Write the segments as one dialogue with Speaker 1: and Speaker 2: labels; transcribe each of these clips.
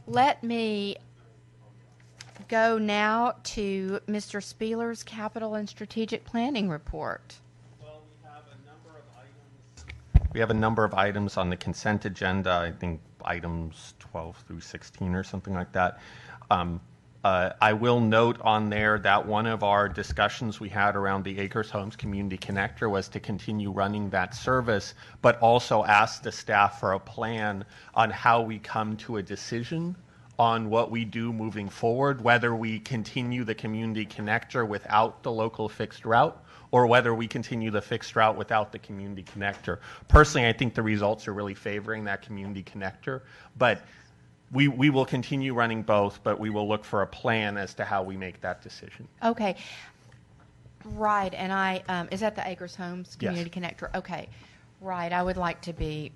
Speaker 1: Let me go now to Mr. Spieler's Capital and Strategic Planning Report.
Speaker 2: Well, we have a number of items on the consent agenda. I think items 12 through 16 or something like that. I will note on there that one of our discussions we had around the Acres Homes Community Connector was to continue running that service, but also ask the staff for a plan on how we come to a decision on what we do moving forward, whether we continue the community connector without the local fixed route or whether we continue the fixed route without the community connector. Personally, I think the results are really favoring that community connector, but we will continue running both, but we will look for a plan as to how we make that decision.
Speaker 1: Okay. Right, and is that the Acres Homes Community Connector? Okay. Right, I would like to be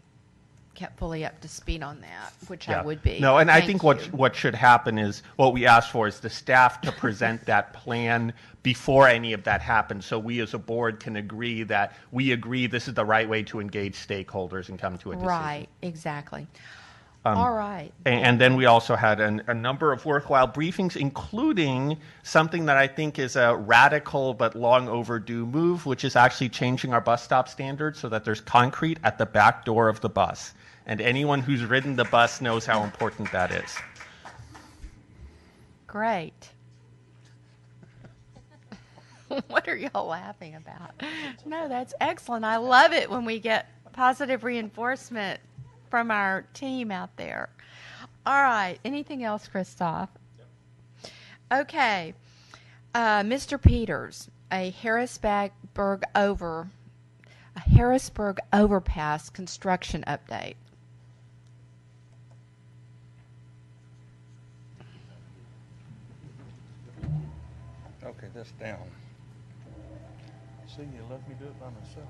Speaker 1: kept fully up to speed on that, which I would be.
Speaker 2: No, and I think what should happen is, what we asked for is the staff to present that plan before any of that happens, so we as a board can agree that we agree this is the right way to engage stakeholders and come to a decision.
Speaker 1: Right, exactly. All right.
Speaker 2: And then we also had a number of worthwhile briefings, including something that I think is a radical but long overdue move, which is actually changing our bus stop standards so that there's concrete at the back door of the bus. And anyone who's ridden the bus knows how important that is.
Speaker 1: Great. What are y'all laughing about? No, that's excellent. I love it when we get positive reinforcement from our team out there. All right. Anything else, Christoph? Okay. Mr. Peters, a Harrisburg overpass construction update.
Speaker 3: Okay, that's down. See, you let me do it by myself.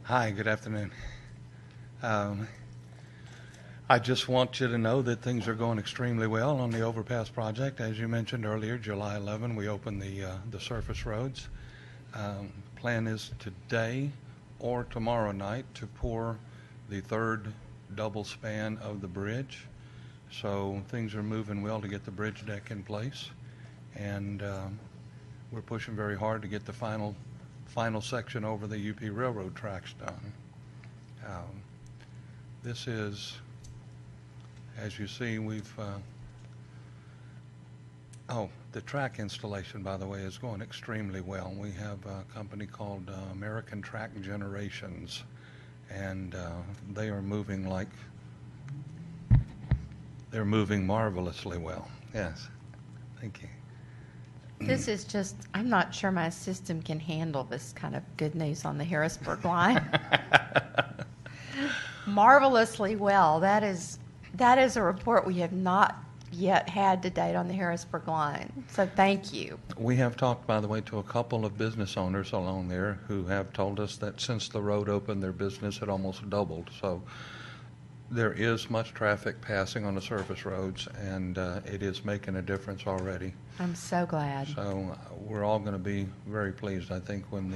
Speaker 3: Hi, good afternoon. I just want you to know that things are going extremely well on the overpass project. As you mentioned earlier, July 11, we opened the surface roads. Plan is today or tomorrow night to pour the third double span of the bridge. So things are moving well to get the bridge deck in place. And we're pushing very hard to get the final section over the UP Railroad tracks done. This is, as you see, the track installation, by the way, is going extremely well. We have a company called American Track Generations, and they are moving they're moving marvelously well. Yes, thank you.
Speaker 1: This is just, I'm not sure my system can handle this kind of good news on the Harrisburg line. Marvelously well. That is a report we have not yet had to date on the Harrisburg line. So thank you.
Speaker 3: We have talked, by the way, to a couple of business owners along there who have told us that since the road opened, their business had almost doubled. So there is much traffic passing on the surface roads, and it is making a difference already.
Speaker 1: I'm so glad.
Speaker 3: So we're all going to be very pleased, I think, when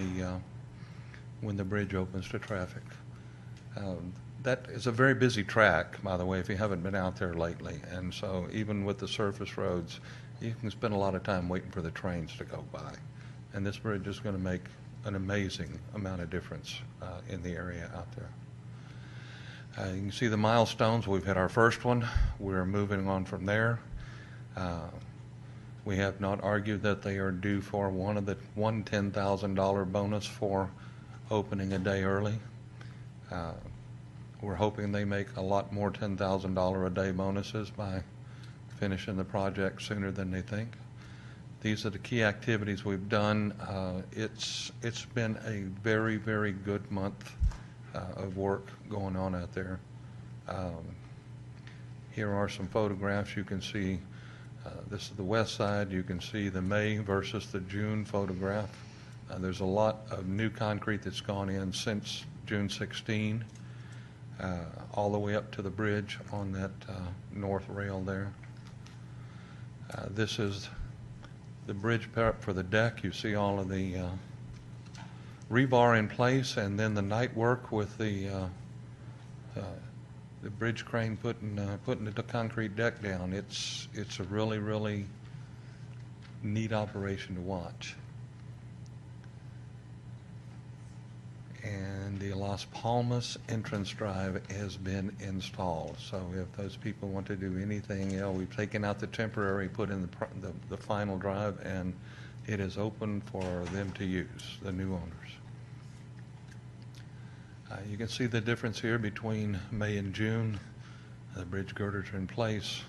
Speaker 3: the bridge opens to traffic. That is a very busy track, by the way, if you haven't been out there lately. And so even with the surface roads, you can spend a lot of time waiting for the trains to go by. And this bridge is going to make an amazing amount of difference in the area out there. You can see the milestones. We've hit our first one. We're moving on from there. We have not argued that they are due for one $10,000 bonus for opening a day early. We're hoping they make a lot more $10,000 a day bonuses by finishing the project sooner than they think. These are the key activities we've done. It's been a very, very good month of work going on out there. Here are some photographs. You can see this is the west side. You can see the May versus the June photograph. There's a lot of new concrete that's gone in since June 16, all the way up to the bridge on that north rail there. This is the bridge prep for the deck. You see all of the rebar in place, and then the night work with the the bridge crane putting the concrete deck down. It's a really, really neat operation to watch. And the Las Palmas entrance drive has been installed. So if those people want to do anything else, we've taken out the temporary, put in the final drive, and it is open for them to use, the new owners. You can see the difference here between May and June. The bridge girders are in place.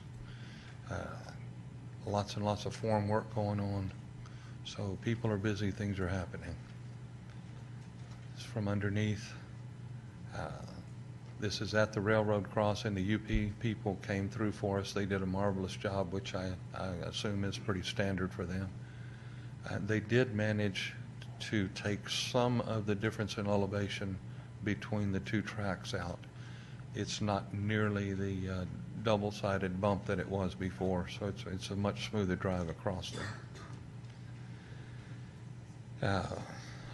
Speaker 3: Lots and lots of form work going on. So people are busy, things are happening. It's from underneath. This is at the railroad crossing. The UP people came through for us. They did a marvelous job, which I assume is pretty standard for them. They did manage to take some of the difference in elevation between the two tracks out. It's not nearly the double-sided bump that it was before, so it's a much smoother drive across there.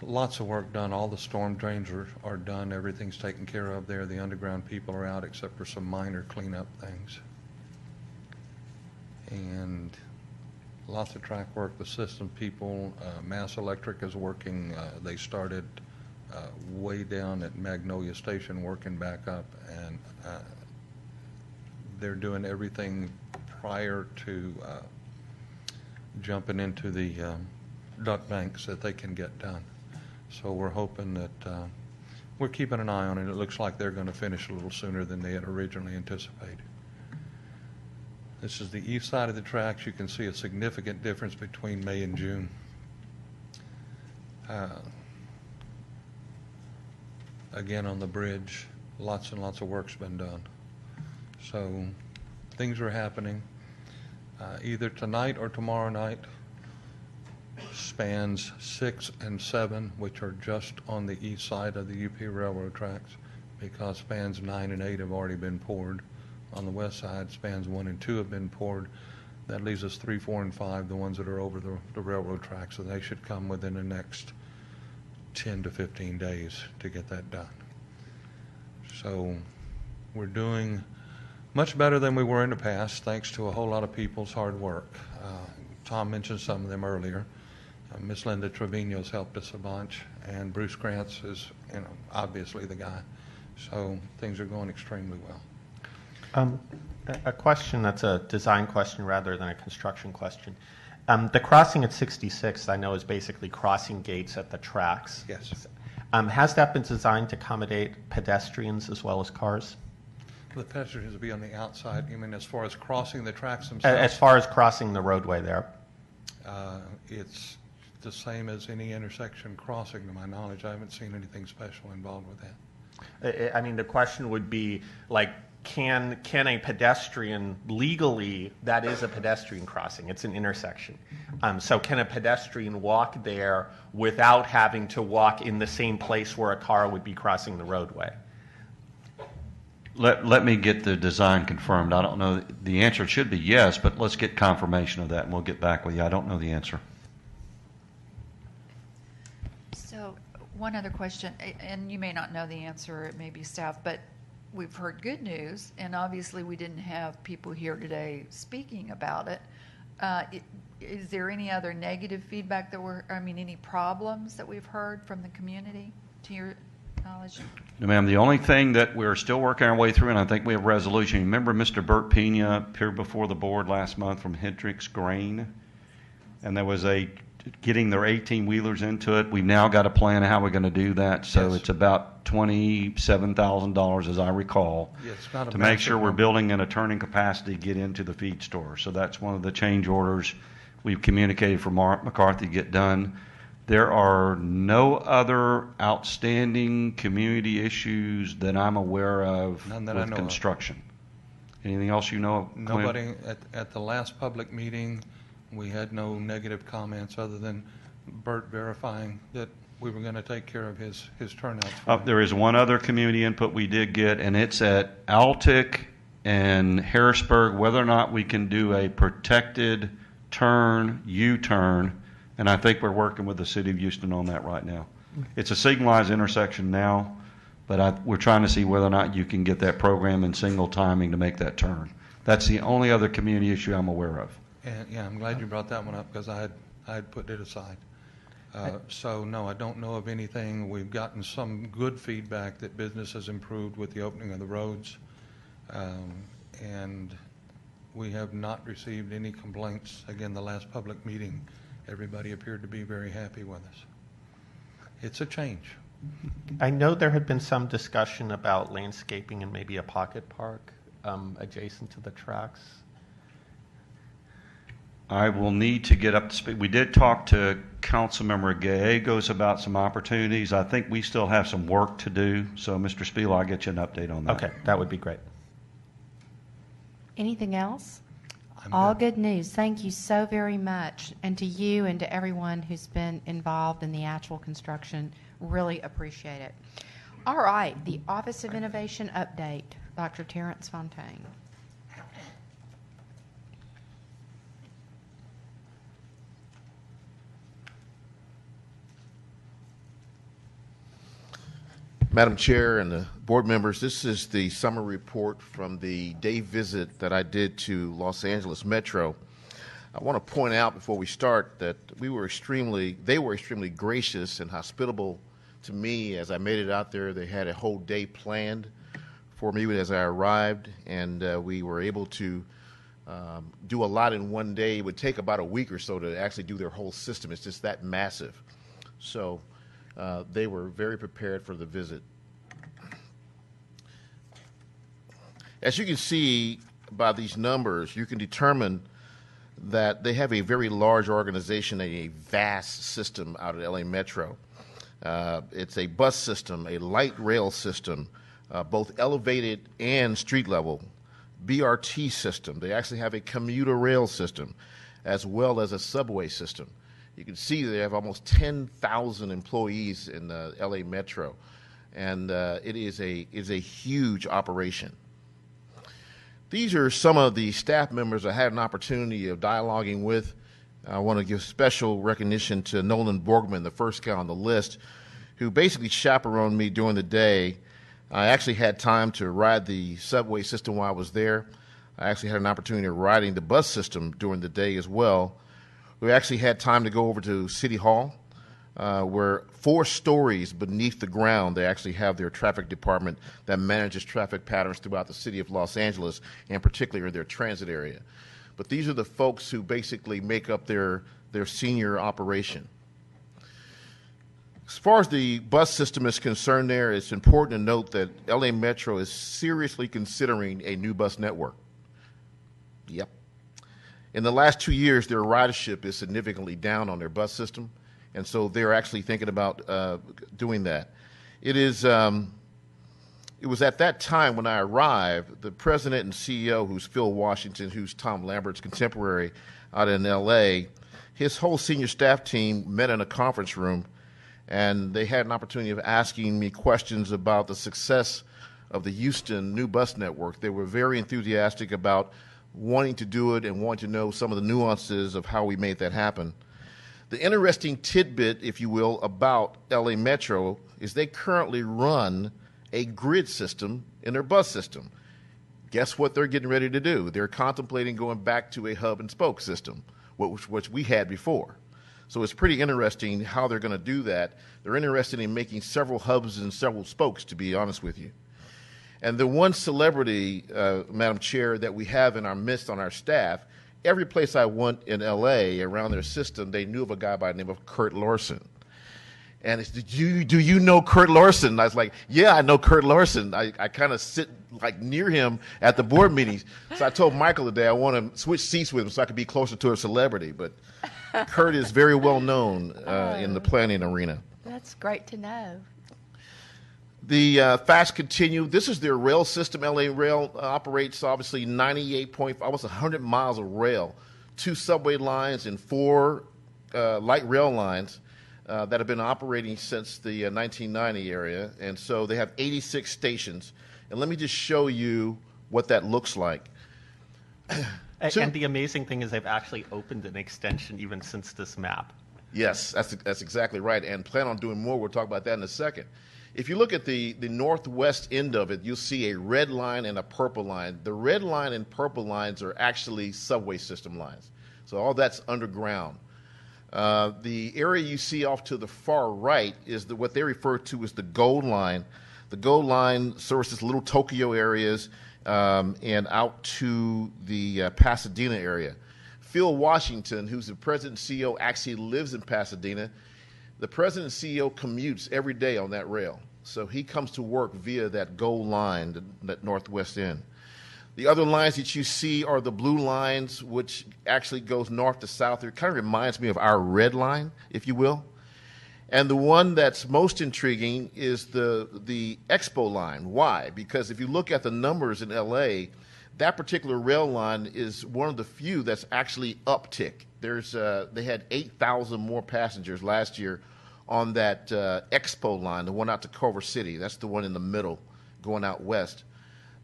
Speaker 3: Lots of work done. All the storm drains are done. Everything's taken care of there. The underground people are out except for some minor cleanup things. And lots of track work. The system people, Mass Electric is working. They started way down at Magnolia Station working back up, and they're doing everything prior to jumping into the duck banks that they can get done. So we're hoping that we're keeping an eye on it. It looks like they're going to finish a little sooner than they had originally anticipated. This is the east side of the tracks. You can see a significant difference between May and June. Again, on the bridge, lots and lots of work's been done. So things are happening. Either tonight or tomorrow night, spans 6 and 7, which are just on the east side of the UP Railroad tracks, because spans 9 and 8 have already been poured. On the west side, spans 1 and 2 have been poured. That leaves us 3, 4, and 5, the ones that are over the railroad tracks, so they should come within the next 10 to 15 days to get that done. So we're doing much better than we were in the past, thanks to a whole lot of people's hard work. Tom mentioned some of them earlier. Miss Linda Trevino's helped us a bunch, and Bruce Grants is, obviously the guy. So things are going extremely well.
Speaker 2: A question that's a design question rather than a construction question. The crossing at 66, I know, is basically crossing gates at the tracks.
Speaker 3: Yes.
Speaker 2: Has that been designed to accommodate pedestrians as well as cars?
Speaker 3: The pedestrians will be on the outside. You mean as far as crossing the tracks themselves?
Speaker 2: As far as crossing the roadway there?
Speaker 3: It's the same as any intersection crossing, to my knowledge. I haven't seen anything special involved with that.
Speaker 2: I mean, the question would be, like, can a pedestrian legally, that is a pedestrian crossing, it's an intersection. So can a pedestrian walk there without having to walk in the same place where a car would be crossing the roadway?
Speaker 4: Let me get the design confirmed. I don't know. The answer should be yes, but let's get confirmation of that, and we'll get back with you. I don't know the answer.
Speaker 5: So one other question, and you may not know the answer, it may be staff, but we've heard good news, and obviously we didn't have people here today speaking about it. Is there any other negative feedback any problems that we've heard from the community, to your knowledge?
Speaker 4: No, ma'am. The only thing that we're still working our way through, and I think we have a resolution. Remember Mr. Bert Pena appeared before the board last month from Hendricks Grain, and there was getting their 18-wheelers into it. We've now got a plan of how we're going to do that. So
Speaker 3: Yes.
Speaker 4: It's about $27,000, as I recall,
Speaker 3: Yeah, it's not a
Speaker 4: to make
Speaker 3: massive
Speaker 4: sure we're
Speaker 3: number.
Speaker 4: building in a turning capacity to get into the feed store. So that's one of the change orders we've communicated for Mark McCarthy to get done. There are no other outstanding community issues that I'm aware of
Speaker 3: None that I
Speaker 4: with
Speaker 3: know of.
Speaker 4: construction. Anything else you know of, Clint?
Speaker 3: Nobody, at the last public meeting, we had no negative comments other than Bert verifying that we were going to take care of his turnouts. for him.
Speaker 4: There is one other community input we did get, and it's at Altic and Harrisburg, whether or not we can do a protected turn, U-turn, and I think we're working with the city of Houston on that right now. It's a signalized intersection now, But we're trying to see whether or not you can get that program in single timing to make that turn. That's the only other community issue I'm aware of.
Speaker 3: And, yeah, I'm glad you brought that one up because I had put it aside. So, no, I don't know of anything. We've gotten some good feedback that business has improved with the opening of the roads. And we have not received any complaints. Again, the last public meeting, everybody appeared to be very happy with us. It's a change.
Speaker 2: I know there had been some discussion about landscaping and maybe a pocket park adjacent to the tracks.
Speaker 4: I will need to get up to speed. We did talk to Councilmember Gallegos about some opportunities. I think we still have some work to do. So, Mr. Spiel, I'll get you an update on that.
Speaker 2: Okay, that would be great.
Speaker 1: Anything else?
Speaker 3: I'm
Speaker 1: All
Speaker 3: good.
Speaker 1: good news. Thank you so very much. And to you and to everyone who's been involved in the actual construction, really appreciate it. All right, the Office of Innovation update. Dr. Terrence Fontaine.
Speaker 6: Madam Chair and the board members, this is the summer report from the day visit that I did to Los Angeles Metro. I want to point out before we start that they were extremely gracious and hospitable to me as I made it out there. They had a whole day planned for me as I arrived, and we were able to do a lot in one day. It would take about a week or so to actually do their whole system. It's just that massive. So they were very prepared for the visit. As you can see by these numbers, you can determine that they have a very large organization and a vast system out at LA Metro. It's a bus system, a light rail system, both elevated and street level, BRT system. They actually have a commuter rail system as well as a subway system. You can see they have almost 10,000 employees in the LA Metro, and it is a huge operation. These are some of the staff members I had an opportunity of dialoguing with. I want to give special recognition to Nolan Borgman, the first guy on the list, who basically chaperoned me during the day. I actually had time to ride the subway system while I was there. I actually had an opportunity of riding the bus system during the day as well. We actually had time to go over to City Hall, where 4 stories beneath the ground, they actually have their traffic department that manages traffic patterns throughout the city of Los Angeles, and particularly their transit area. But these are the folks who basically make up their senior operation. As far as the bus system is concerned there, it's important to note that LA Metro is seriously considering a new bus network. Yep. In the last 2 years, their ridership is significantly down on their bus system, and so they're actually thinking about doing that. It was at that time when I arrived, the president and CEO, who's Phil Washington, who's Tom Lambert's contemporary out in L.A., his whole senior staff team met in a conference room, and they had an opportunity of asking me questions about the success of the Houston new bus network. They were very enthusiastic about wanting to do it and wanting to know some of the nuances of how we made that happen. The interesting tidbit, if you will, about LA Metro is they currently run a grid system in their bus system. Guess what they're getting ready to do? They're contemplating going back to a hub and spoke system, which we had before. So it's pretty interesting how they're going to do that. They're interested in making several hubs and several spokes, to be honest with you. And the one celebrity, Madam Chair, that we have in our midst on our staff, every place I went in L.A. around their system, they knew of a guy by the name of Kurt Larson. And it's, do you know Kurt Larson? And I was like, yeah, I know Kurt Larson. I kind of sit like near him at the board meetings. So I told Michael today I want to switch seats with him so I could be closer to a celebrity. But Kurt is very well known in the planning arena.
Speaker 1: That's great to know.
Speaker 6: The Fast Continue, this is their rail system. LA Rail operates obviously almost 100 miles of rail, 2 subway lines and 4 light rail lines that have been operating since the 1990 area. And so they have 86 stations. And let me just show you what that looks like.
Speaker 2: And the amazing thing is they've actually opened an extension even since this map.
Speaker 6: Yes, that's exactly right, and plan on doing more. We'll talk about that in a second. If you look at the northwest end of it, you'll see a red line and a purple line. The red line and purple lines are actually subway system lines. So all that's underground. The area you see off to the far right is what they refer to as the Gold Line. The Gold Line services Little Tokyo areas and out to the Pasadena area. Phil Washington, who's the president and CEO, actually lives in Pasadena. The president and CEO commutes every day on that rail. So he comes to work via that Gold Line, that northwest end. The other lines that you see are the blue lines, which actually goes north to south. It kind of reminds me of our red line, if you will. And the one that's most intriguing is the Expo line. Why? Because if you look at the numbers in LA, that particular rail line is one of the few that's actually uptick. They had 8,000 more passengers last year on that Expo line, the one out to Culver City. That's the one in the middle going out west.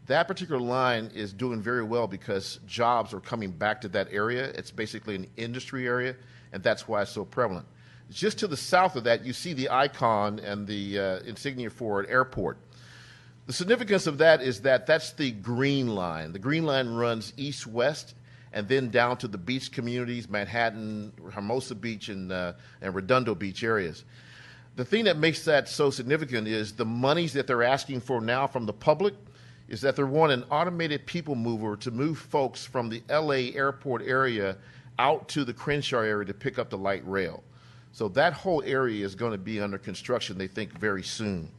Speaker 6: That particular line is doing very well because jobs are coming back to that area. It's basically an industry area, and that's why it's so prevalent. Just to the south of that, you see the icon and the insignia for an airport. The significance of that is that that's the green line. The green line runs east-west and then down to the beach communities, Manhattan, Hermosa Beach, and Redondo Beach areas. The thing that makes that so significant is the monies that they're asking for now from the public is that they want an automated people mover to move folks from the LA airport area out to the Crenshaw area to pick up the light rail. So that whole area is going to be under construction, they think, very soon.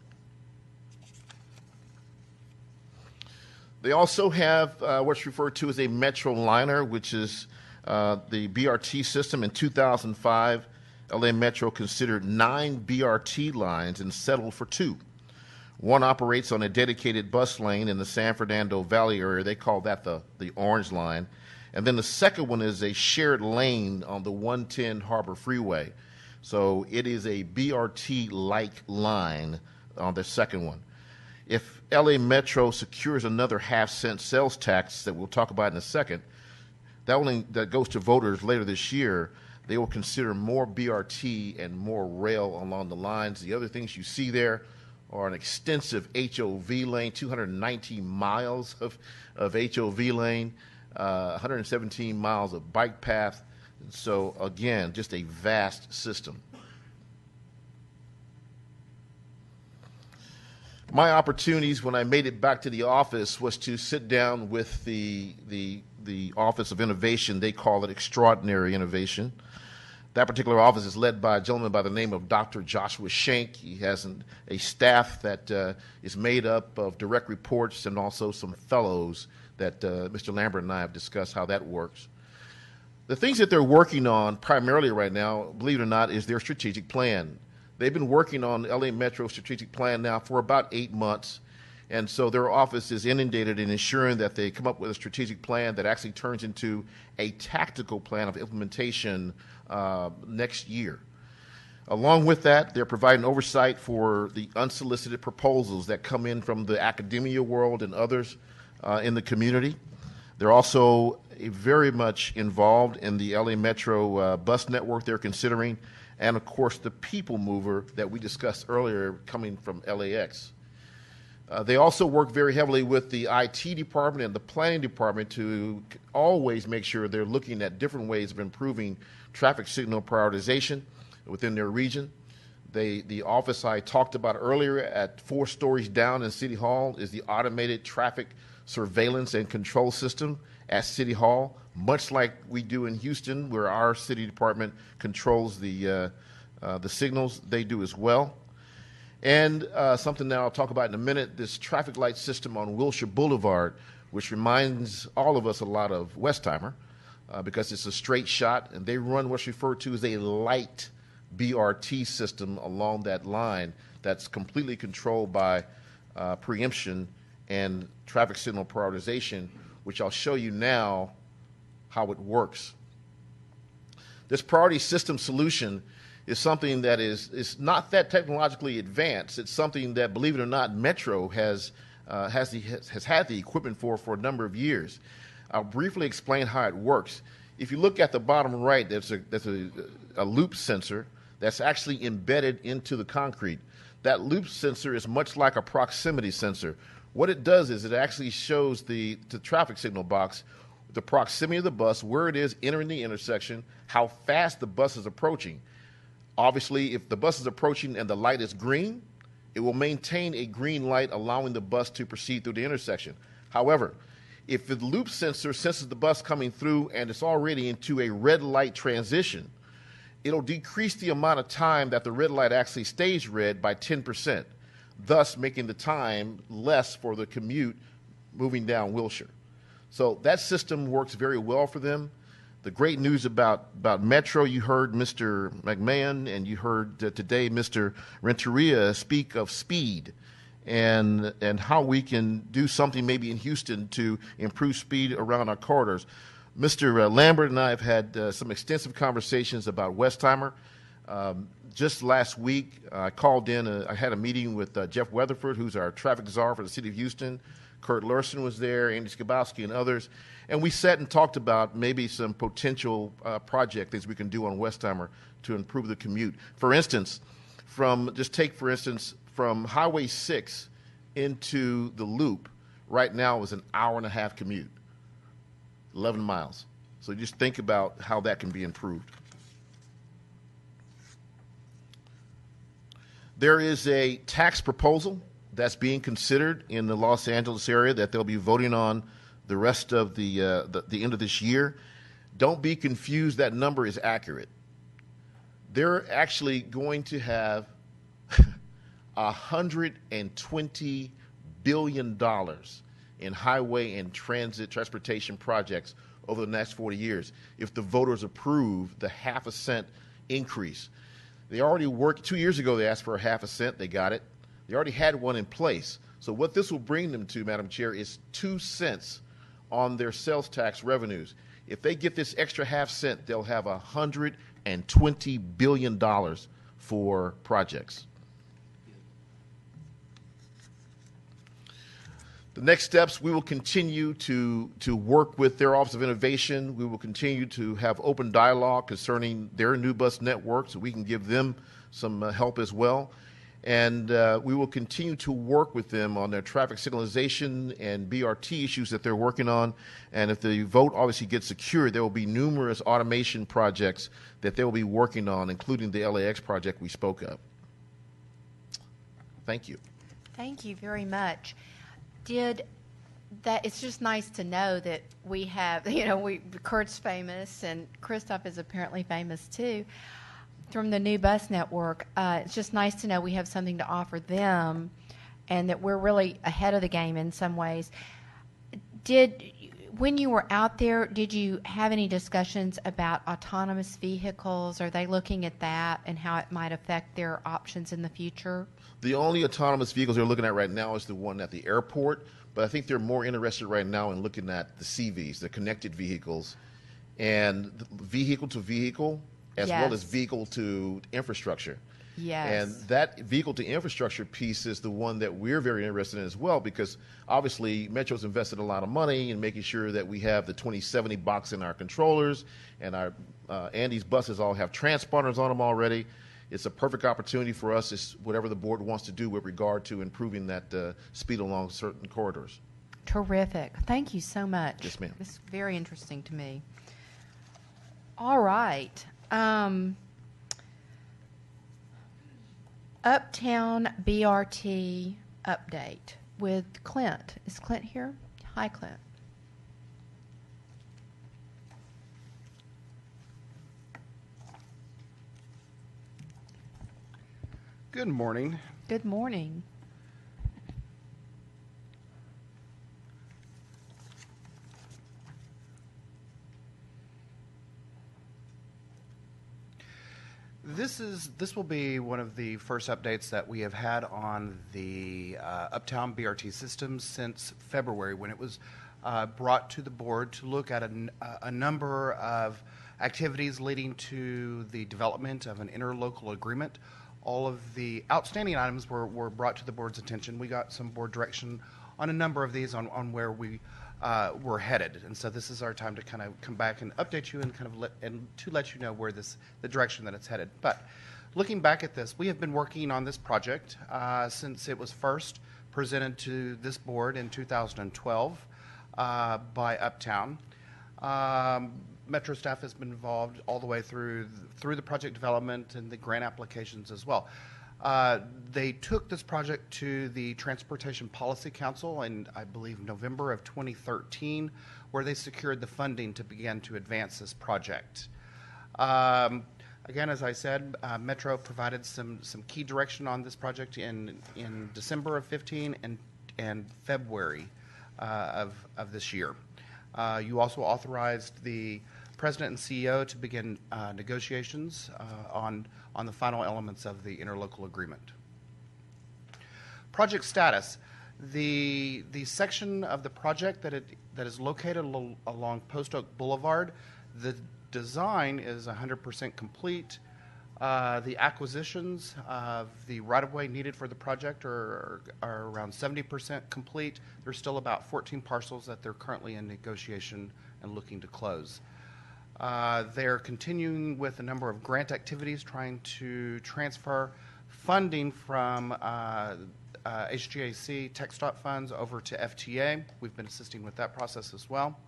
Speaker 6: They also have what's referred to as a Metroliner, which is the BRT system. In 2005, LA Metro considered 9 BRT lines and settled for 2. One operates on a dedicated bus lane in the San Fernando Valley area. They call that the Orange Line. And then the second one is a shared lane on the 110 Harbor Freeway. So it is a BRT-like line on the second one. If LA Metro secures another half-cent sales tax that we'll talk about in a second, that goes to voters later this year, they will consider more BRT and more rail along the lines. The other things you see there are an extensive HOV lane, 219 miles of HOV lane, 117 miles of bike path. So again, just a vast system. My opportunities when I made it back to the office was to sit down with the Office of Innovation. They call it Extraordinary Innovation. That particular office is led by a gentleman by the name of Dr. Joshua Schenck. He has a staff that is made up of direct reports and also some fellows that Mr. Lambert and I have discussed how that works. The things that they're working on primarily right now, believe it or not, is their strategic plan. They've been working on LA Metro's strategic plan now for about 8 months, and so their office is inundated in ensuring that they come up with a strategic plan that actually turns into a tactical plan of implementation next year. Along with that, they're providing oversight for the unsolicited proposals that come in from the academia world and others in the community. They're also very much involved in the LA Metro bus network they're considering, and of course the people mover that we discussed earlier coming from LAX. They also work very heavily with the IT department and the planning department to always make sure they're looking at different ways of improving traffic signal prioritization within their region. The office I talked about earlier at 4 stories down in City Hall is the automated traffic surveillance and control system at City Hall, much like we do in Houston, where our city department controls the signals. They do as well. And something that I'll talk about in a minute, this traffic light system on Wilshire Boulevard, which reminds all of us a lot of Westheimer because it's a straight shot, and they run what's referred to as a light BRT system along that line that's completely controlled by preemption and traffic signal prioritization, which I'll show you now how it works. This priority system solution is something that is not that technologically advanced. It's something that, believe it or not, Metro has had the equipment for a number of years. I'll briefly explain how it works. If you look at the bottom right, there's a loop sensor that's actually embedded into the concrete. that loop sensor is much like a proximity sensor. What it does is it actually shows the traffic signal box the proximity of the bus, where it is entering the intersection, how fast the bus is approaching. Obviously, if the bus is approaching and the light is green, it will maintain a green light, allowing the bus to proceed through the intersection. However, if the loop sensor senses the bus coming through and it's already into a red light transition, it'll decrease the amount of time that the red light actually stays red by 10%, thus making the time less for the commute moving down Wilshire. So that system works very well for them. The great news about Metro, you heard Mr. McMahon and you heard today Mr. Renteria speak of speed and how we can do something maybe in Houston to improve speed around our corridors. Mr. Lambert and I have had some extensive conversations about Westheimer. Just last week, I called in, I had a meeting with Jeff Weatherford, who's our traffic czar for the city of Houston. Kurt Larson was there, Andy Skabowski, and others. And we sat and talked about maybe some potential project things we can do on Westheimer to improve the commute. For instance, from Highway 6 into the Loop, right now is an hour-and-a-half commute, 11 miles. So just think about how that can be improved. There is a tax proposal that's being considered in the Los Angeles area that they'll be voting on the rest of the end of this year. Don't be confused, that number is accurate. They're actually going to have $120 billion in highway and transportation projects over the next 40 years if the voters approve the half a cent increase. They already worked, 2 years ago they asked for a half a cent, they got it. They already had one in place. So what this will bring them to, Madam Chair, is 2 cents on their sales tax revenues. If they get this extra half cent, they'll have $120 billion for projects. The next steps, we will continue to work with their Office of Innovation. We will continue to have open dialogue concerning their new bus network so we can give them some help as well. And we will continue to work with them on their traffic signalization and BRT issues that they're working on. And if the vote obviously gets secured, there will be numerous automation projects that they will be working on, including the LAX project we spoke of. Thank you.
Speaker 1: Thank you very much. It's just nice to know that we have, Kurt's famous and Christoph is apparently famous too. From the new bus network, it's just nice to know we have something to offer them and that we're really ahead of the game in some ways. When you were out there, did you have any discussions about autonomous vehicles? Are they looking at that and how it might affect their options in the future?
Speaker 6: The only autonomous vehicles they're looking at right now is the one at the airport, but I think they're more interested right now in looking at the CVs, the connected vehicles, and vehicle to vehicle, as well as vehicle to infrastructure.
Speaker 1: Yes.
Speaker 6: And that vehicle to infrastructure piece is the one that we're very interested in as well, because obviously Metro's invested a lot of money in making sure that we have the 2070 box in our controllers, and our Andy's buses all have transponders on them already. It's a perfect opportunity for us, it's whatever the board wants to do with regard to improving that speed along certain corridors.
Speaker 1: Terrific. Thank you so much.
Speaker 6: Yes, ma'am.
Speaker 1: This is very interesting to me. All right. Uptown BRT update with Clint. Is Clint here? Hi, Clint.
Speaker 7: Good morning.
Speaker 1: Good morning.
Speaker 7: This will be one of the first updates that we have had on the Uptown BRT system since February, when it was brought to the board to look at a number of activities leading to the development of an interlocal agreement. All of the outstanding items were brought to the board's attention. We got some board direction on a number of these on where we were headed, and so this is our time to kind of come back and update you and kind of let you know where the direction that it's headed. But looking back at this, we have been working on this project since it was first presented to this board in 2012 by Uptown. Metro staff has been involved all the way through the project development and the grant applications as well. They took this project to the Transportation Policy Council in, I believe, November of 2013, where they secured the funding to begin to advance this project. Again, as I said, Metro provided some key direction on this project in December of 15 and February of this year. You also authorized the President and CEO to begin negotiations on the final elements of the interlocal agreement. Project status. The section of the project that is located along Post Oak Boulevard, the design is 100% complete. The acquisitions of the right-of-way needed for the project are around 70% complete. There's still about 14 parcels that they're currently in negotiation and looking to close. They're continuing with a number of grant activities, trying to transfer funding from HGAC TechStop funds over to FTA. We've been assisting with that process as well.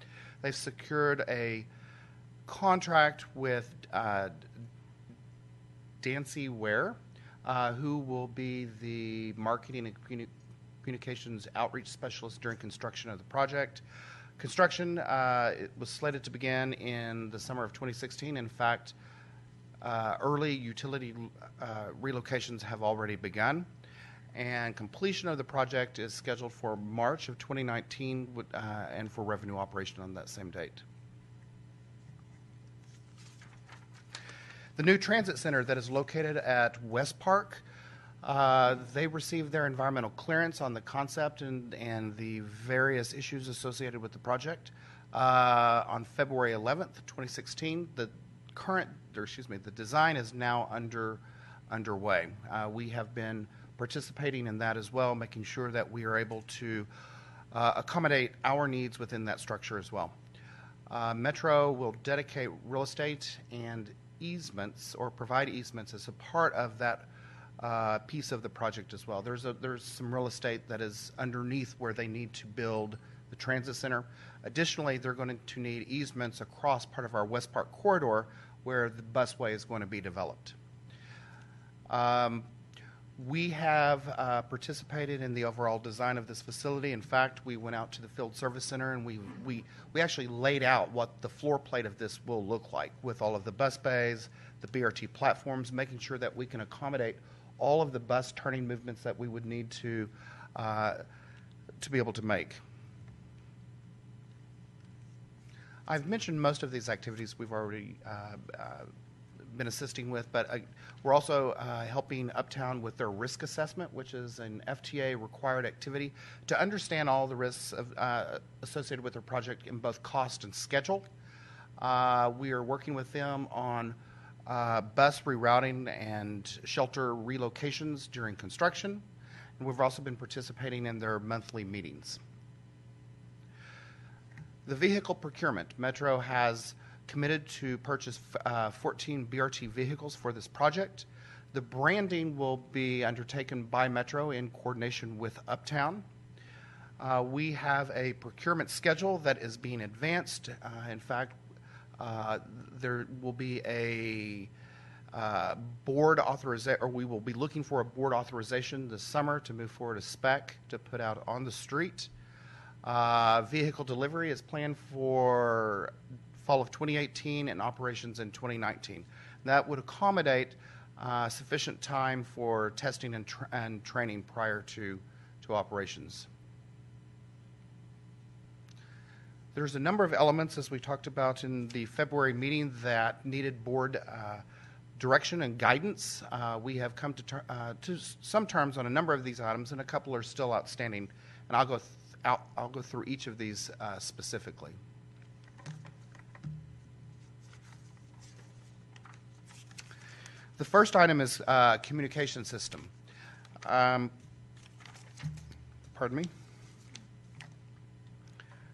Speaker 7: They've secured a contract with Dancy Ware, who will be the marketing and communications outreach specialist during construction of the project. Construction it was slated to begin in the summer of 2016. In fact, early utility relocations have already begun, and completion of the project is scheduled for March of 2019 and for revenue operation on that same date. The new transit center that is located at West Park, they received their environmental clearance on the concept and the various issues associated with the project on February 11th, 2016. The design is now underway. We have been participating in that as well, making sure that we are able to accommodate our needs within that structure as well. Metro will dedicate real estate and easements or provide easements as a part of that piece of the project as well. There's some real estate that is underneath where they need to build the transit center. Additionally, they're going to need easements across part of our West Park corridor where the busway is going to be developed. We have participated in the overall design of this facility. In fact, we went out to the Field Service Center and we actually laid out what the floor plate of this will look like with all of the bus bays, the BRT platforms, making sure that we can accommodate all of the bus turning movements that we would need to be able to make. I've mentioned most of these activities we've already been assisting with, but we're also helping Uptown with their risk assessment, which is an FTA required activity to understand all the risks associated with their project in both cost and schedule. We are working with them on bus rerouting and shelter relocations during construction, and we've also been participating in their monthly meetings. The vehicle procurement. Metro has committed to purchase 14 BRT vehicles for this project. The branding will be undertaken by Metro in coordination with Uptown. We have a procurement schedule that is being advanced. In fact, there will be a board authorization, or we will be looking for a board authorization this summer to move forward a spec to put out on the street. Vehicle delivery is planned for fall of 2018 and operations in 2019. That would accommodate sufficient time for testing and training prior to operations. There's a number of elements, as we talked about in the February meeting, that needed board direction and guidance. We have come to some terms on a number of these items, and a couple are still outstanding. And I'll go through each of these specifically. The first item is communication system. Pardon me.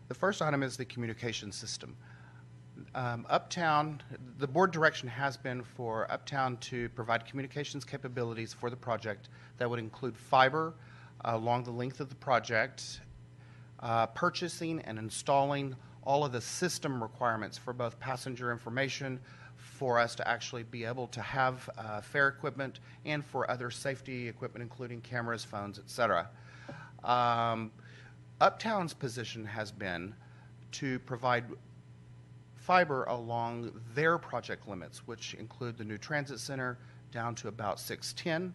Speaker 7: The first item is the communication system. Uptown, the board direction has been for Uptown to provide communications capabilities for the project that would include fiber along the length of the project, purchasing and installing all of the system requirements for both passenger information, for us to actually be able to have fare equipment, and for other safety equipment, including cameras, phones, etc. Uptown's position has been to provide fiber along their project limits, which include the new transit center down to about 610,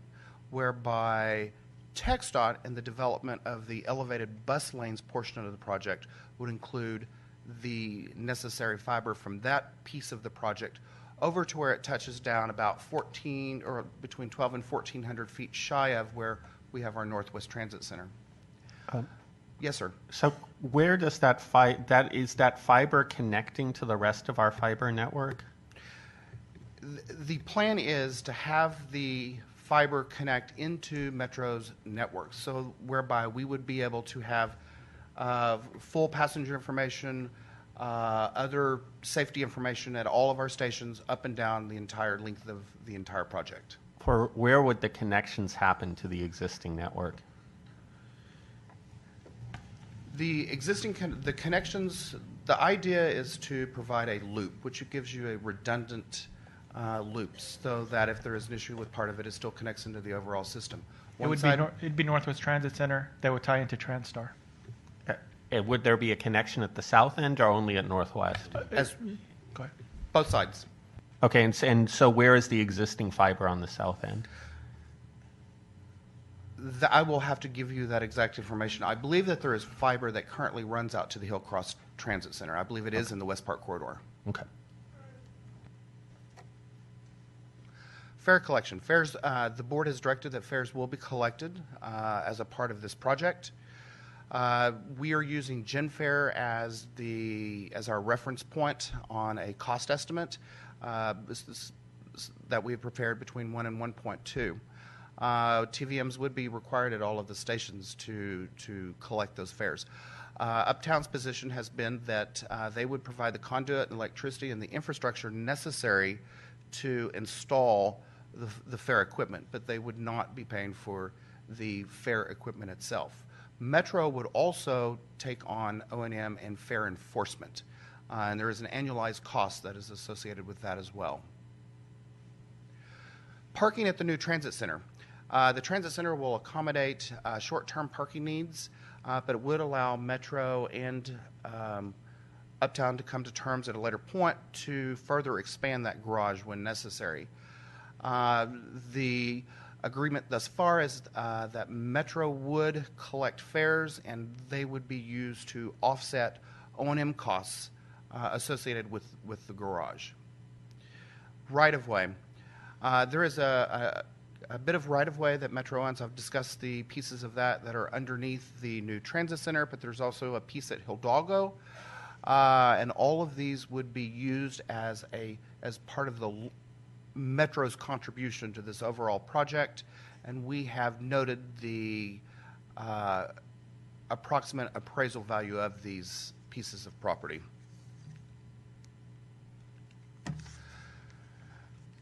Speaker 7: whereby TxDOT and the development of the elevated bus lanes portion of the project would include the necessary fiber from that piece of the project over to where it touches down about 14 or between 12 and 1,400 feet shy of where we have our Northwest Transit Center. Yes, sir.
Speaker 2: So where does that fiber connecting to the rest of our fiber network?
Speaker 7: The plan is to have the fiber connect into Metro's network, so whereby we would be able to have full passenger information, other safety information at all of our stations up and down the entire length of the entire project.
Speaker 2: For where would the connections happen to the existing network?
Speaker 7: The existing the connections, the idea is to provide a loop, which gives you a redundant loop, so that if there is an issue with part of it, it still connects into the overall system.
Speaker 8: It'd be Northwest Transit Center that would tie into Transtar.
Speaker 2: Would there be a connection at the south end or only at Northwest?
Speaker 8: Go ahead.
Speaker 7: Both sides.
Speaker 2: Okay, and so where is the existing fiber on the south end?
Speaker 7: I will have to give you that exact information. I believe that there is fiber that currently runs out to the Hillcross Transit Center. I believe it is in the West Park Corridor.
Speaker 2: Okay.
Speaker 7: Fare collection. Fares, the board has directed that fares will be collected as a part of this project. We are using GenFare as our reference point on a cost estimate that we have prepared between 1 and 1.2. TVMs would be required at all of the stations to collect those fares. Uptown's position has been that they would provide the conduit and electricity and the infrastructure necessary to install the fare equipment, but they would not be paying for the fare equipment itself. Metro would also take on O&M and fare enforcement, and there is an annualized cost that is associated with that as well. Parking at the new transit center. The transit center will accommodate short-term parking needs, but it would allow Metro and Uptown to come to terms at a later point to further expand that garage when necessary. The agreement thus far is that Metro would collect fares and they would be used to offset O&M costs associated with the garage. Right-of-way. There is a bit of right-of-way that Metro owns. I've discussed the pieces of that are underneath the new transit center, but there's also a piece at Hidalgo, and all of these would be used as part of the Metro's contribution to this overall project, and we have noted the approximate appraisal value of these pieces of property.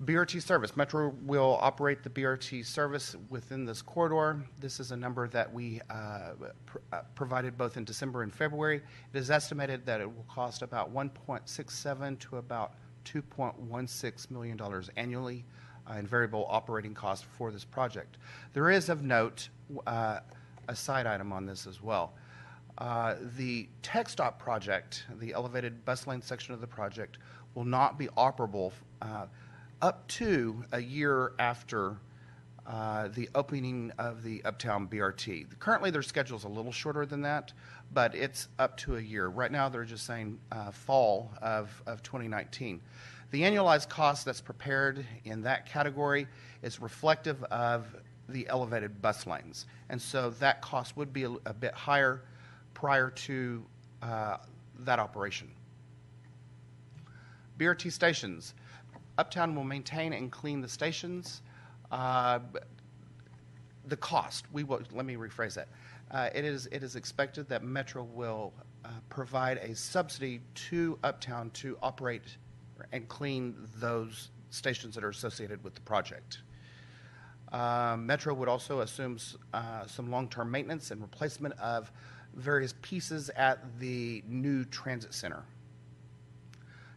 Speaker 7: BRT service. Metro will operate the BRT service within this corridor. This is a number that we provided both in December and February. It is estimated that it will cost about $1.67 to about $2.16 million annually in variable operating costs for this project. There is of note a side item on this as well. The TxDOT project, the elevated bus lane section of the project, will not be operable up to a year after the opening of the Uptown BRT. Currently, their schedule is a little shorter than that, but it's up to a year. Right now, they're just saying fall of 2019. The annualized cost that's prepared in that category is reflective of the elevated bus lanes, and so that cost would be a bit higher prior to that operation. BRT stations. Uptown will maintain and clean the stations. The cost, let me rephrase that. it is expected that Metro will provide a subsidy to Uptown to operate and clean those stations that are associated with the project. Metro would also assume some long-term maintenance and replacement of various pieces at the new transit center.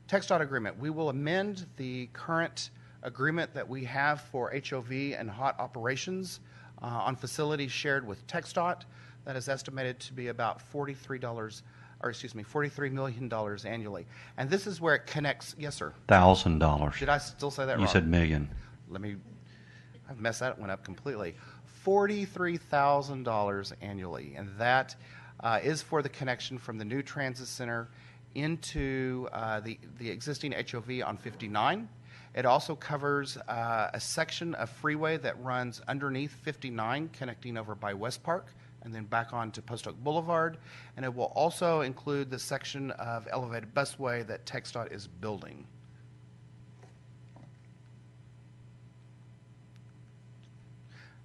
Speaker 7: TxDOT agreement. We will amend the current agreement that we have for HOV and hot operations on facilities shared with TxDOT. That is estimated to be about $43 million annually. And this is where it connects. Yes, sir.
Speaker 4: $1,000.
Speaker 7: Did I still say that wrong?
Speaker 4: You said million.
Speaker 7: I've messed that one up completely. $43,000 annually, and that is for the connection from the new transit center into the existing HOV on 59. It also covers a section of freeway that runs underneath 59, connecting over by West Park, and then back on to Post Oak Boulevard. And it will also include the section of elevated busway that TxDOT is building.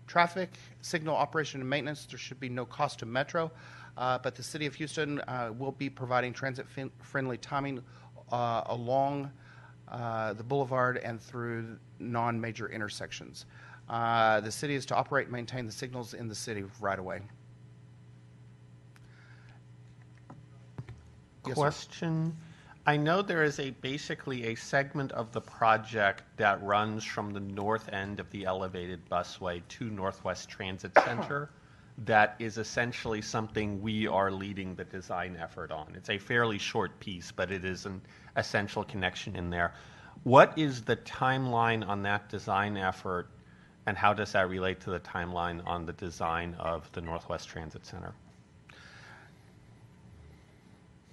Speaker 7: Traffic, signal operation and maintenance, there should be no cost to Metro, but the City of Houston will be providing transit-friendly timing along the boulevard and through non-major intersections. The city is to operate and maintain the signals in the city right away. Yes, sir.
Speaker 2: Question. I know there is basically a segment of the project that runs from the north end of the elevated busway to Northwest Transit Center that is essentially something we are leading the design effort on. It's a fairly short piece, but it is an essential connection in there. What is the timeline on that design effort, and how does that relate to the timeline on the design of the Northwest Transit Center?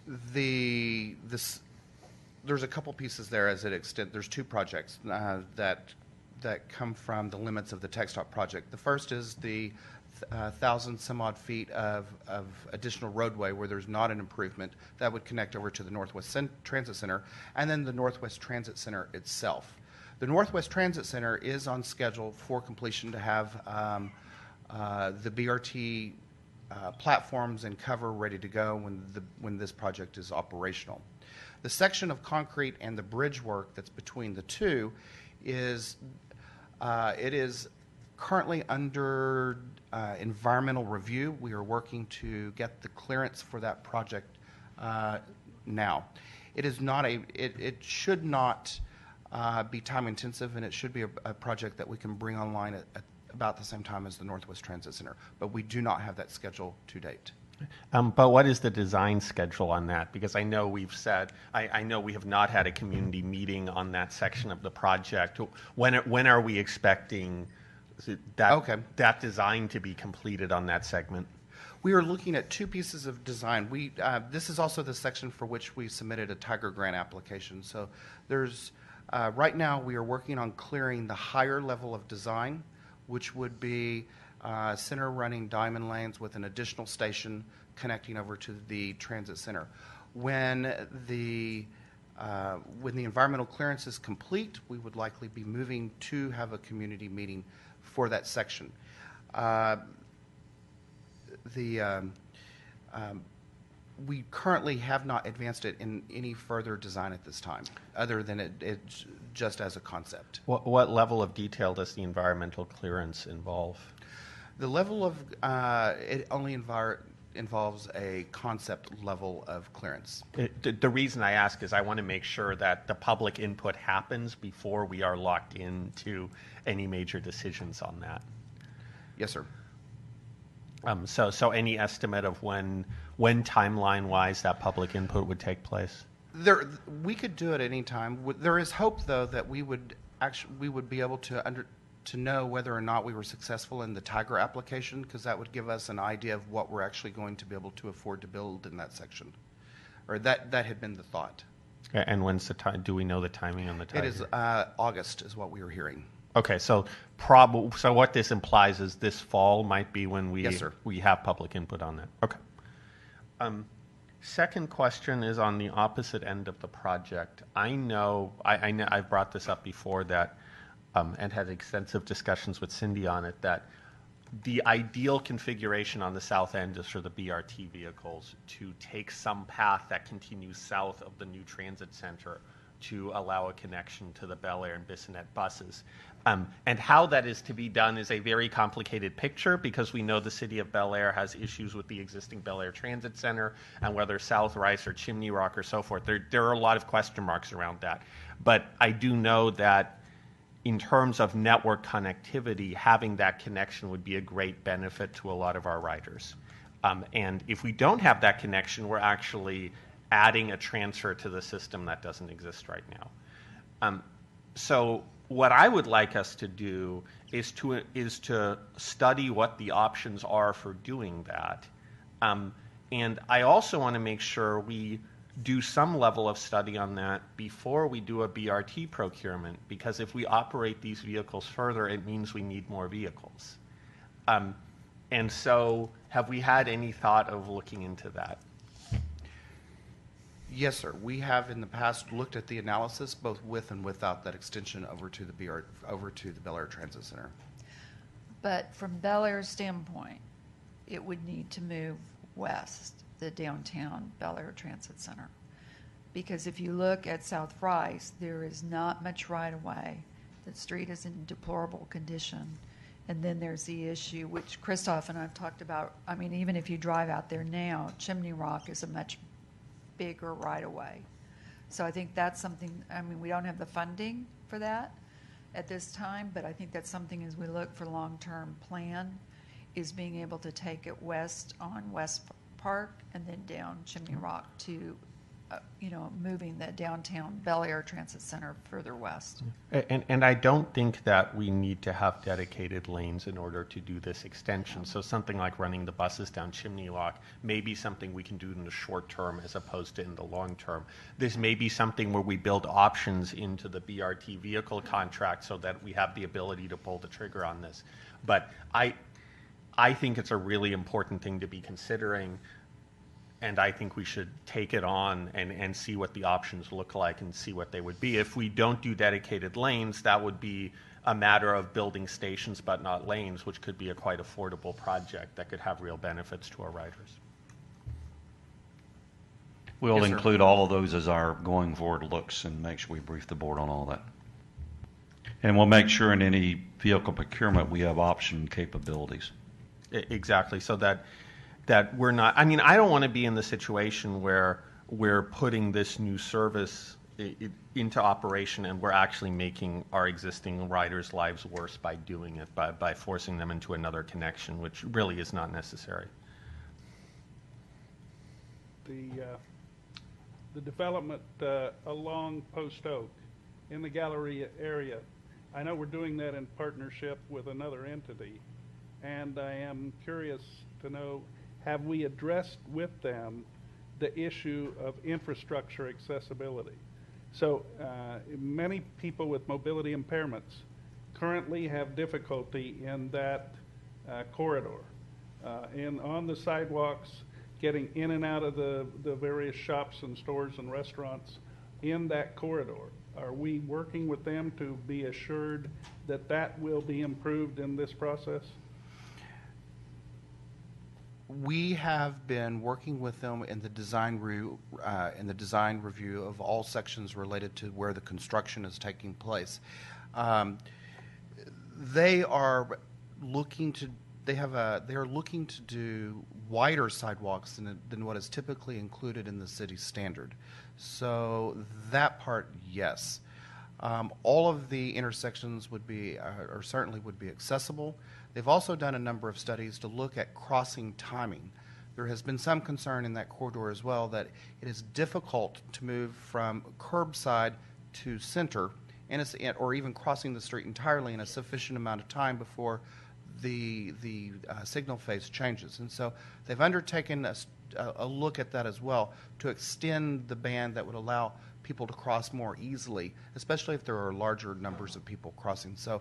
Speaker 7: There's a couple pieces there as it extends. There's two projects that come from the limits of the TxDOT project. The first is the 1,000 some odd feet of additional roadway where there's not an improvement that would connect over to the Northwest Transit Center, and then the Northwest Transit Center itself. The Northwest Transit Center is on schedule for completion to have the BRT platforms and cover ready to go when this project is operational. The section of concrete and the bridge work that's between the two is currently under environmental review. We are working to get the clearance for that project now. It is not it should not be time intensive, and it should be a project that we can bring online at about the same time as the Northwest Transit Center, but we do not have that schedule to date.
Speaker 2: But what is the design schedule on that? Because I know we've said, I know we have not had a community meeting on that section of the project. When are we expecting that design to be completed on that segment?
Speaker 7: We are looking at two pieces of design. This is also the section for which we submitted a Tiger Grant application. So there's, right now we are working on clearing the higher level of design, which would be center running diamond lanes with an additional station connecting over to the transit center. When the environmental clearance is complete, we would likely be moving to have a community meeting for that section. We currently have not advanced it in any further design at this time, other than it just as a concept.
Speaker 2: What level of detail does the environmental clearance involve?
Speaker 7: The level of it only involves a concept level of clearance.
Speaker 2: The reason I ask is I want to make sure that the public input happens before we are locked into any major decisions on that.
Speaker 7: Yes, sir.
Speaker 2: So any estimate of when timeline-wise that public input would take place?
Speaker 7: We could do it any time. There is hope, though, that we would be able to know whether or not we were successful in the Tiger application, because that would give us an idea of what we're actually going to be able to afford to build in that section, or that had been the thought.
Speaker 2: And when's the time? Do we know the timing on the Tiger?
Speaker 7: It is August, is what we were hearing.
Speaker 2: Okay, so what this implies is this fall might be when we
Speaker 7: Yes, sir.
Speaker 2: we have public input on that. Okay. Second question is on the opposite end of the project. I know I've brought this up before that, and had extensive discussions with Cindy on it, that the ideal configuration on the south end is for the BRT vehicles to take some path that continues south of the new transit center to allow a connection to the Bel Air and Bissonnette buses. And how that is to be done is a very complicated picture because we know the city of Bel Air has issues with the existing Bel Air Transit Center and whether South Rice or Chimney Rock or so forth. There are a lot of question marks around that. But I do know that in terms of network connectivity, having that connection would be a great benefit to a lot of our riders. And if we don't have that connection, we're actually adding a transfer to the system that doesn't exist right now. So what I would like us to do is to study what the options are for doing that. And I also want to make sure we do some level of study on that before we do a BRT procurement, because if we operate these vehicles further, it means we need more vehicles. And so have we had any thought of looking into that?
Speaker 7: Yes, sir. We have in the past looked at the analysis both with and without that extension over to the Bel Air Transit Center.
Speaker 5: But from Bel Air's standpoint, it would need to move west, the downtown Bel Air Transit Center. Because if you look at South Rice, there is not much right-of-way. The street is in deplorable condition. And then there's the issue, which Christoph and I've talked about. I mean, even if you drive out there now, Chimney Rock is a much bigger right-of-way. So I think that's something, I mean, we don't have the funding for that at this time, but I think that's something as we look for long-term plan, is being able to take it west on West Park and then down Chimney Rock to, moving the downtown Bel Air Transit Center further west.
Speaker 2: And I don't think that we need to have dedicated lanes in order to do this extension. So something like running the buses down Chimney Rock may be something we can do in the short term as opposed to in the long term. This may be something where we build options into the BRT vehicle contract so that we have the ability to pull the trigger on this. But I think it's a really important thing to be considering. And I think we should take it on and see what the options look like and see what they would be. If we don't do dedicated lanes, that would be a matter of building stations but not lanes, which could be a quite affordable project that could have real benefits to our riders.
Speaker 4: We'll
Speaker 7: Yes, sir.
Speaker 4: include all of those as our going forward looks and make sure we brief the board on all that. And we'll make sure in any vehicle procurement we have option capabilities.
Speaker 2: Exactly, so that we're not, I mean, I don't want to be in the situation where we're putting this new service into operation and we're actually making our existing riders' lives worse by doing it, by forcing them into another connection, which really is not necessary.
Speaker 9: The development along Post Oak in the Galleria area, I know we're doing that in partnership with another entity, and I am curious to know, have we addressed with them the issue of infrastructure accessibility? So many people with mobility impairments currently have difficulty in that corridor, and on the sidewalks, getting in and out of the various shops and stores and restaurants in that corridor. Are we working with them to be assured that that will be improved in this process?
Speaker 7: We have been working with them in the design review of all sections related to where the construction is taking place. They are looking to do wider sidewalks than what is typically included in the city standard. So that part, yes. All of the intersections would be, or certainly would be accessible. They've also done a number of studies to look at crossing timing. There has been some concern in that corridor as well that it is difficult to move from curbside to center, or even crossing the street entirely in a sufficient amount of time before the signal phase changes. And so they've undertaken a look at that as well to extend the band that would allow people to cross more easily, especially if there are larger numbers of people crossing. So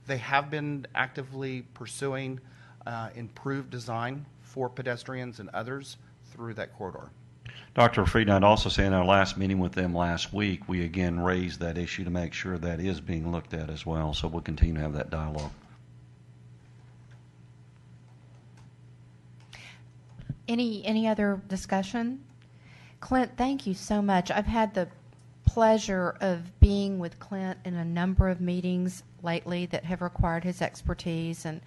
Speaker 7: they have been actively pursuing improved design for pedestrians and others through that corridor.
Speaker 4: Dr. Frieden, I'd also say in our last meeting with them last week, we again raised that issue to make sure that is being looked at as well. So we'll continue to have that dialogue.
Speaker 1: Any other discussion? Clint, thank you so much. I've had the pleasure of being with Clint in a number of meetings lately that have required his expertise, and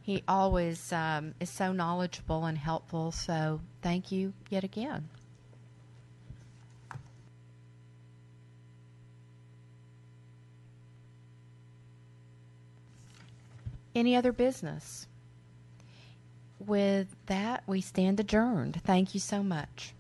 Speaker 1: he always is so knowledgeable and helpful. So thank you yet again. Any other business? With that, we stand adjourned. Thank you so much.